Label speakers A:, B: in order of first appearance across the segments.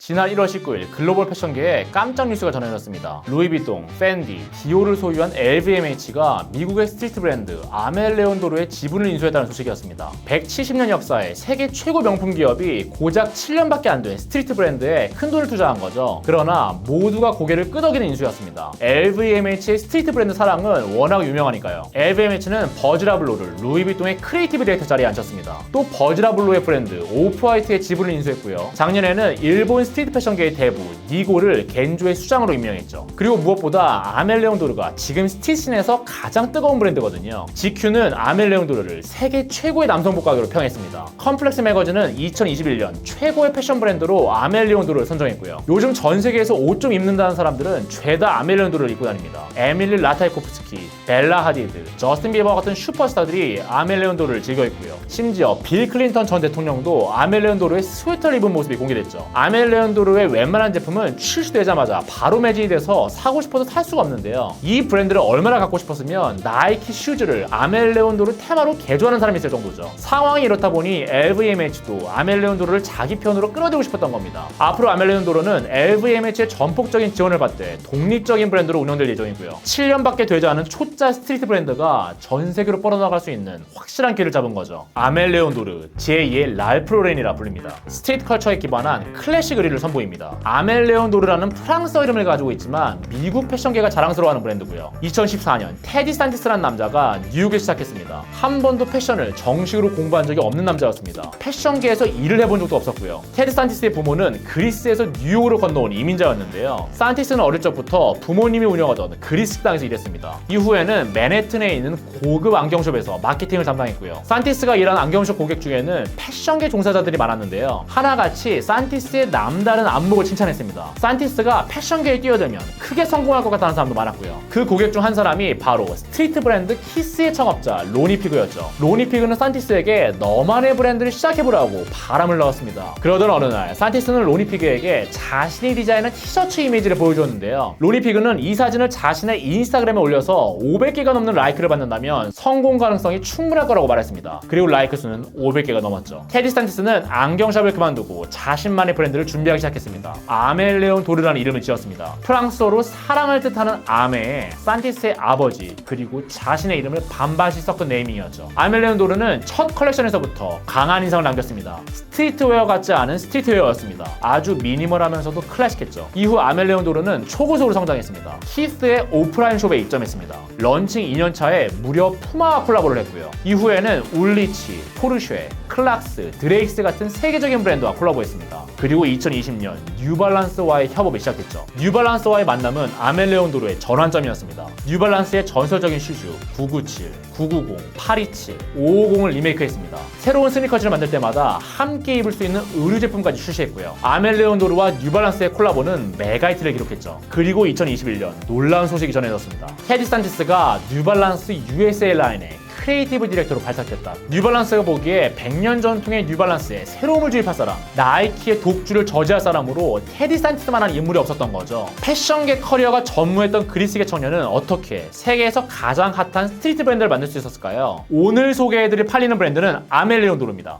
A: 지난 1월 19일 글로벌 패션계에 깜짝 뉴스가 전해졌습니다. 루이비통, 팬디, 디올을 소유한 LVMH가 미국의 스트리트 브랜드 아멜 레온도르의 지분을 인수했다는 소식이었습니다. 170년 역사의 세계 최고 명품 기업이 고작 7년밖에 안 된 스트리트 브랜드에 큰 돈을 투자한 거죠. 그러나 모두가 고개를 끄덕이는 인수였습니다. LVMH의 스트리트 브랜드 사랑은 워낙 유명하니까요. LVMH는 버즈라블로를 루이비통의 크리에이티브 디렉터 자리에 앉혔습니다. 또 버즈라블로의 브랜드 오프화이트의 지분을 인수했고요. 작년에는 일본 스트리트 패션계의 대부 니고를 겐조의 수장으로 임명했죠. 그리고 무엇보다 아멜 레온도르가 지금 스티신에서 가장 뜨거운 브랜드거든요. GQ는 아멜 레온도르를 세계 최고의 남성복 가격으로 평했습니다. 컴플렉스 매거진은 2021년 최고의 패션 브랜드로 아멜 레온도르를 선정했고요. 요즘 전 세계에서 옷 좀 입는다는 사람들은 죄다 아멜 레온도르를 입고 다닙니다. 에밀리 라타이코프스키, 벨라 하디드, 저스틴 비버 같은 슈퍼스타들이 아멜 레온도르를 즐겨 입고요. 심지어 빌 클린턴 전 대통령도 아멜 레온도르의 스웨터를 입은 모습이 공개됐죠. 아멜 레온도르의 웬만한 제품은 출시되자마자 바로 매진이 돼서 사고 싶어도 살 수가 없는데요. 이 브랜드를 얼마나 갖고 싶었으면 나이키 슈즈를 아멜 레온도르 테마로 개조하는 사람이 있을 정도죠. 상황이 이렇다 보니 LVMH도 아멜 레온도르를 자기 편으로 끌어들이고 싶었던 겁니다. 앞으로 아멜 레온도르는 LVMH의 전폭적인 지원을 받되 독립적인 브랜드로 운영될 예정이고요. 7년밖에 되지 않은 초짜 스트리트 브랜드가 전 세계로 뻗어나갈 수 있는 확실한 길을 잡은 거죠. 아멜 레온도르, 제2의 랄프 로렌이라 불립니다. 스트리트 컬처에 기반한 클래식 의리를 선보입니다. 아멜 레온도르라는 프랑스어 이름을 가지고 있지만 미국 패션계가 자랑스러워하는 브랜드고요. 2014년 테디 산티스라는 남자가 뉴욕에 시작했습니다. 한 번도 패션을 정식으로 공부한 적이 없는 남자였습니다. 패션계에서 일을 해본 적도 없었고요. 테디 산티스의 부모는 그리스에서 뉴욕으로 건너온 이민자였는데요. 산티스는 어릴 적부터 부모님이 운영하던 그리스 식당에서 일했습니다. 이후에는 맨해튼에 있는 고급 안경숍에서 마케팅을 담당했고요. 산티스가 일한 안경숍 고객 중에는 패션계 종사자들이 많았는데요. 하나같이 산티스의 남다른 안목을 칭찬했습니다. 산티스가 패션계에 뛰어들면 크게 성공할 것 같다는 사람도 많았고요. 그 고객 중 한 사람이 바로 스트리트 브랜드 키스의 청업자 로니 피그였죠. 로니 피그는 산티스에게 너만의 브랜드를 시작해보라고 바람을 넣었습니다. 그러던 어느 날 산티스는 로니 피그에게 자신이 디자인한 티셔츠 이미지를 보여줬는데요. 로니 피그는 이 사진을 자신의 인스타그램에 올려서 500개가 넘는 라이크를 받는다면 성공 가능성이 충분할 거라고 말했습니다. 그리고 라이크 수는 500개가 넘었죠. 테디 산티스는 안경샵을 그만두고 자신만의 브랜드를 준비하기 시작했습니다. 아멜 레온도르라는 이름을 지었습니다. 프랑스어로 사랑을 뜻하는 아메에 산티스의 아버지 그리고 자신의 이름을 반반씩 섞은 네이밍이었죠. 아멜 레온도르는 첫 컬렉션에서부터 강한 인상을 남겼습니다. 스트리트웨어 같지 않은 스트리트웨어였습니다. 아주 미니멀하면서도 클래식했죠. 이후 아멜 레온도르는 초고속으로 성장했습니다. 키스의 오프라인 숍에 입점했습니다. 런칭 2년차에 무려 푸마와 콜라보를 했고요. 이후에는 울리치, 포르쉐, 클락스, 드레익스 같은 세계적인 브랜드와 콜라보했습니다. 그리고 2020년 뉴발란스와의 협업을 시작했죠. 뉴발란스와의 만남은 아멜 레온도르의 전환점이었습니다. 뉴발란스의 전설적인 슈즈 997, 990, 827, 550을 리메이크했습니다. 새로운 스니커즈를 만들 때마다 함께 입을 수 있는 의류 제품까지 출시했고요. 아멜 레온도르와 뉴발란스의 콜라보는 메가히트를 기록했죠. 그리고 2021년 놀라운 소식이 전해졌습니다. 테디 산티스가 뉴발란스 USA 라인에 크리에이티브 디렉터로 발탁됐다. 뉴발란스가 보기에 100년 전통의 뉴발란스에 새로움을 주입할 사람, 나이키의 독주를 저지할 사람으로 테디 산티스만한 인물이 없었던 거죠. 패션계 커리어가 전무했던 그리스계 청년은 어떻게 세계에서 가장 핫한 스트리트 브랜드를 만들 수 있었을까요? 오늘 소개해드릴 팔리는 브랜드는 아멜 레온도르입니다.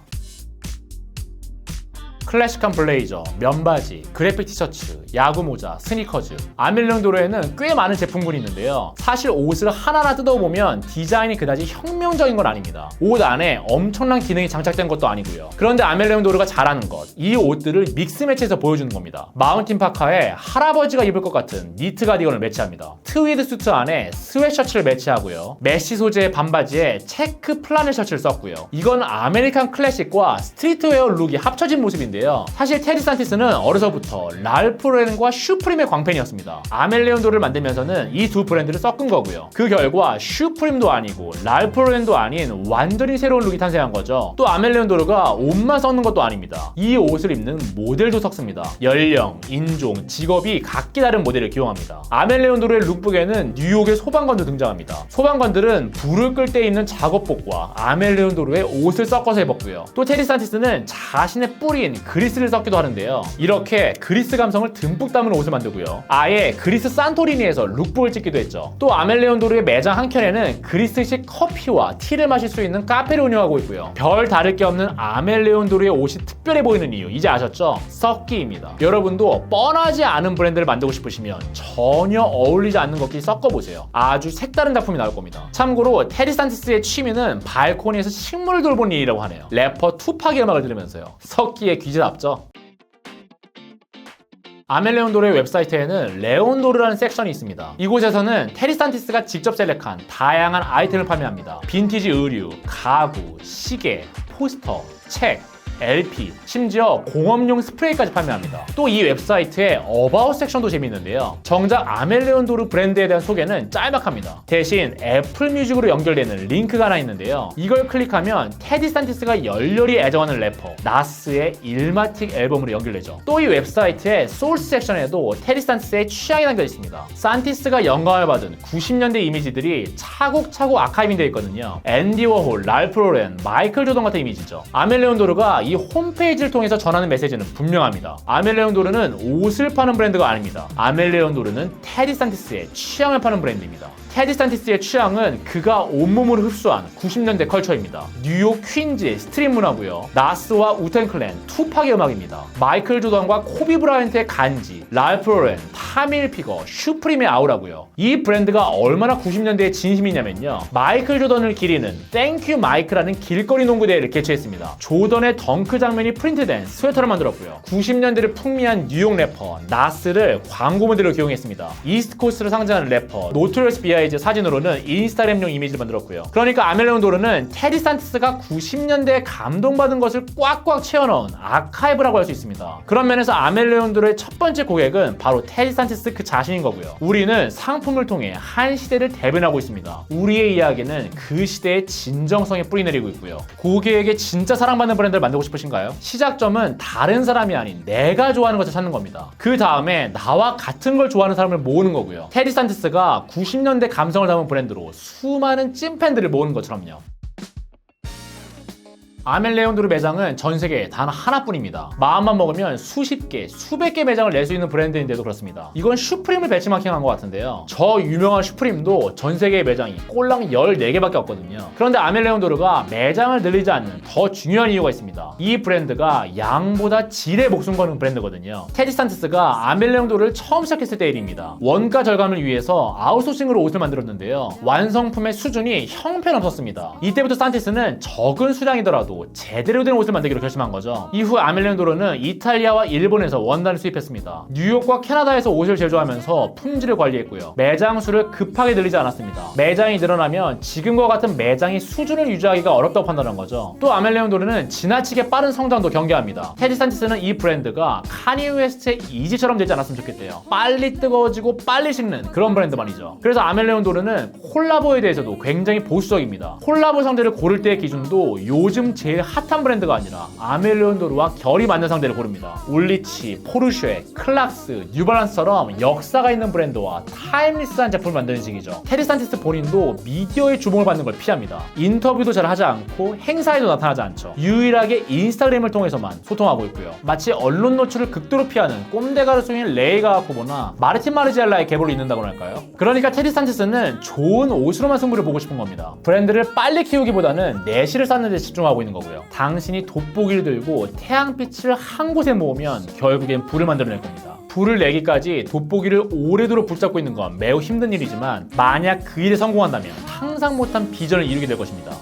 A: 클래식한 블레이저, 면바지, 그래픽 티셔츠, 야구 모자, 스니커즈. 아멜 레온도르에는 꽤 많은 제품군이 있는데요. 사실 옷을 하나하나 뜯어보면 디자인이 그다지 혁명적인 건 아닙니다. 옷 안에 엄청난 기능이 장착된 것도 아니고요. 그런데 아멜 레온도르가 잘하는 것, 이 옷들을 믹스 매치해서 보여주는 겁니다. 마운틴 파카에 할아버지가 입을 것 같은 니트 가디건을 매치합니다. 트위드 수트 안에 스웨셔츠를 매치하고요. 메쉬 소재의 반바지에 체크 플라넬 셔츠를 썼고요. 이건 아메리칸 클래식과 스트리트웨어 룩이 합쳐진 모습인데요. 사실 테디 산티스는 어려서부터 랄프 로렌과 슈프림의 광팬이었습니다. 아멜 레온도르를 만들면서는 이 두 브랜드를 섞은 거고요. 그 결과 슈프림도 아니고 랄프 로렌도 아닌 완전히 새로운 룩이 탄생한 거죠. 또 아멜 레온도르가 옷만 섞는 것도 아닙니다. 이 옷을 입는 모델도 섞습니다. 연령, 인종, 직업이 각기 다른 모델을 기용합니다. 아멜 레온도르의 룩북에는 뉴욕의 소방관도 등장합니다. 소방관들은 불을 끌 때 입는 작업복과 아멜 레온도르의 옷을 섞어서 입었고요. 또 테디 산티스는 자신의 뿌리인 그리스를 섞기도 하는데요. 이렇게 그리스 감성을 듬뿍 담은 옷을 만들고요. 아예 그리스 산토리니에서 룩북을 찍기도 했죠. 또 아멜레온도르의 매장 한켠에는 그리스식 커피와 티를 마실 수 있는 카페를 운영하고 있고요. 별 다를 게 없는 아멜레온도르의 옷이 특별해 보이는 이유 이제 아셨죠? 섞기입니다. 여러분도 뻔하지 않은 브랜드를 만들고 싶으시면 전혀 어울리지 않는 것끼리 섞어보세요. 아주 색다른 작품이 나올 겁니다. 참고로 테디 산티스의 취미는 발코니에서 식물을 돌보는 일이라고 하네요. 래퍼 투팍의 음악을 들으면서요. 섞기에 귀재답죠? 아멜레온도르의 웹사이트에는 레온도르라는 섹션이 있습니다. 이곳에서는 테디 산티스가 직접 셀렉한 다양한 아이템을 판매합니다. 빈티지 의류, 가구, 시계, 포스터, 책, LP, 심지어 공업용 스프레이까지 판매합니다. 또 이 웹사이트의 어바웃 섹션도 재미있는데요. 정작 아멜레온도르 브랜드에 대한 소개는 짤막합니다. 대신 애플 뮤직으로 연결되는 링크가 하나 있는데요. 이걸 클릭하면 테디 산티스가 열렬히 애정하는 래퍼 나스의 일마틱 앨범으로 연결되죠. 또 이 웹사이트의 소스 섹션에도 테디 산티스의 취향이 담겨 있습니다. 산티스가 영감을 받은 90년대 이미지들이 차곡차곡 아카이빙 되어 있거든요. 앤디 워홀, 랄프 로렌, 마이클 조던 같은 이미지죠. 아멜레온도르가 이 홈페이지를 통해서 전하는 메시지는 분명합니다. 아멜레온도르는 옷을 파는 브랜드가 아닙니다. 아멜레온도르는 테디 산티스의 취향을 파는 브랜드입니다. 테디 산티스의 취향은 그가 온몸으로 흡수한 90년대 컬처입니다. 뉴욕 퀸즈의 스트릿 문화고요. 나스와 우텐클랜, 투팍의 음악입니다. 마이클 조던과 코비 브라이언트의 간지, 랄프 로렌, 타밀 피거, 슈프림의 아우라고요. 이 브랜드가 얼마나 90년대의 진심이냐면요. 마이클 조던을 기리는 땡큐 마이크라는 길거리 농구 대회를 개최했습니다. 조던의 덩크 장면이 프린트된 스웨터를 만들었고요. 90년대를 풍미한 뉴욕 래퍼 나스를 광고 모델로 기용했습니다. 이스트코스트를 상징하는 래퍼 노토리어스 B.I.G 사진으로는 인스타그램용 이미지를 만들었고요. 그러니까 아멜레온도르는 테디 산티스가 90년대에 감동받은 것을 꽉꽉 채워넣은 아카이브라고 할 수 있습니다. 그런 면에서 아멜레온도르의 첫 번째 고객은 바로 테디 산티스 그 자신인 거고요. 우리는 상품을 통해 한 시대를 대변하고 있습니다. 우리의 이야기는 그 시대의 진정성에 뿌리내리고 있고요. 고객에게 진짜 사랑받는 브랜드를 만들고 싶으신가요? 시작점은 다른 사람이 아닌 내가 좋아하는 것을 찾는 겁니다. 그 다음에 나와 같은 걸 좋아하는 사람을 모으는 거고요. 테디 산티스가 90년대 감성을 담은 브랜드로 수많은 찐팬들을 모으는 것처럼요. 아멜레온도르 매장은 전 세계에 단 하나뿐입니다. 마음만 먹으면 수십 개, 수백 개 매장을 낼 수 있는 브랜드인데도 그렇습니다. 이건 슈프림을 배치마킹한 것 같은데요. 저 유명한 슈프림도 전 세계의 매장이 꼴랑 14개밖에 없거든요. 그런데 아멜레온도르가 매장을 늘리지 않는 더 중요한 이유가 있습니다. 이 브랜드가 양보다 질에 목숨 거는 브랜드거든요. 테디 산티스가 아멜레온도르를 처음 시작했을 때 일입니다. 원가 절감을 위해서 아웃소싱으로 옷을 만들었는데요. 완성품의 수준이 형편없었습니다. 이때부터 산티스는 적은 수량이더라도 제대로 된 옷을 만들기로 결심한 거죠. 이후 아멜레온도르는 이탈리아와 일본에서 원단을 수입했습니다. 뉴욕과 캐나다에서 옷을 제조하면서 품질을 관리했고요. 매장 수를 급하게 늘리지 않았습니다. 매장이 늘어나면 지금과 같은 매장의 수준을 유지하기가 어렵다고 판단한 거죠. 또 아멜레온도르는 지나치게 빠른 성장도 경계합니다. 테디 산티스는 이 브랜드가 카니 웨스트의 이지처럼 되지 않았으면 좋겠대요. 빨리 뜨거워지고 빨리 식는 그런 브랜드 말이죠. 그래서 아멜레온도르는 콜라보에 대해서도 굉장히 보수적입니다. 콜라보 상대를 고를 때의 기준도 요즘 제일 핫한 브랜드가 아니라 아멜레온도르와 결이 맞는 상대를 고릅니다. 울리치, 포르쉐, 클락스, 뉴발란스처럼 역사가 있는 브랜드와 타임리스한 제품을 만드는 식이죠. 테디 산티스 본인도 미디어의 주목을 받는 걸 피합니다. 인터뷰도 잘 하지 않고 행사에도 나타나지 않죠. 유일하게 인스타그램을 통해서만 소통하고 있고요. 마치 언론 노출을 극도로 피하는 꼼데 가르송인 레이 가하코보나 마르틴 마르지엘라의 계보를 잇는다고나 할까요? 그러니까 테디 산티스는 좋은 옷으로만 승부를 보고 싶은 겁니다. 브랜드를 빨리 키우기보다는 내실을 쌓는 데 집중하고 있는 거고요. 당신이 돋보기를 들고 태양빛을 한 곳에 모으면 결국엔 불을 만들어낼 겁니다. 불을 내기까지 돋보기를 오래도록 붙잡고 있는 건 매우 힘든 일이지만 만약 그 일에 성공한다면 상상 못한 비전을 이루게 될 것입니다.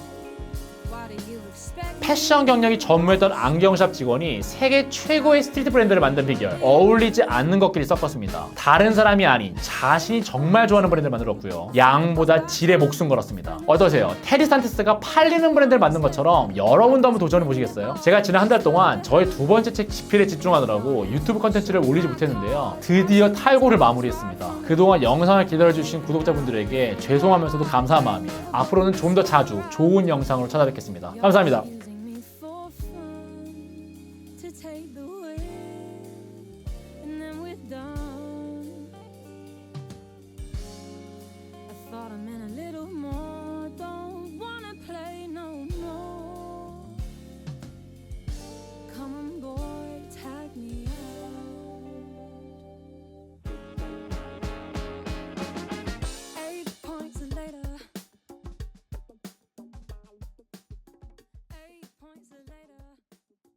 A: 패션 경력이 전무했던 안경샵 직원이 세계 최고의 스트리트 브랜드를 만든 비결, 어울리지 않는 것끼리 섞었습니다. 다른 사람이 아닌 자신이 정말 좋아하는 브랜드를 만들었고요. 양보다 질에 목숨 걸었습니다. 어떠세요? 테디 산티스가 팔리는 브랜드를 만든 것처럼 여러분도 한번 도전해 보시겠어요? 제가 지난 한 달 동안 저의 두 번째 책 집필에 집중하느라고 유튜브 컨텐츠를 올리지 못했는데요. 드디어 탈고를 마무리했습니다. 그동안 영상을 기다려주신 구독자분들에게 죄송하면서도 감사한 마음이에요. 앞으로는 좀 더 자주 좋은 영상으로 찾아뵙겠습니다. 감사합니다. Take the wheel, and then we're done. I thought I meant a little more.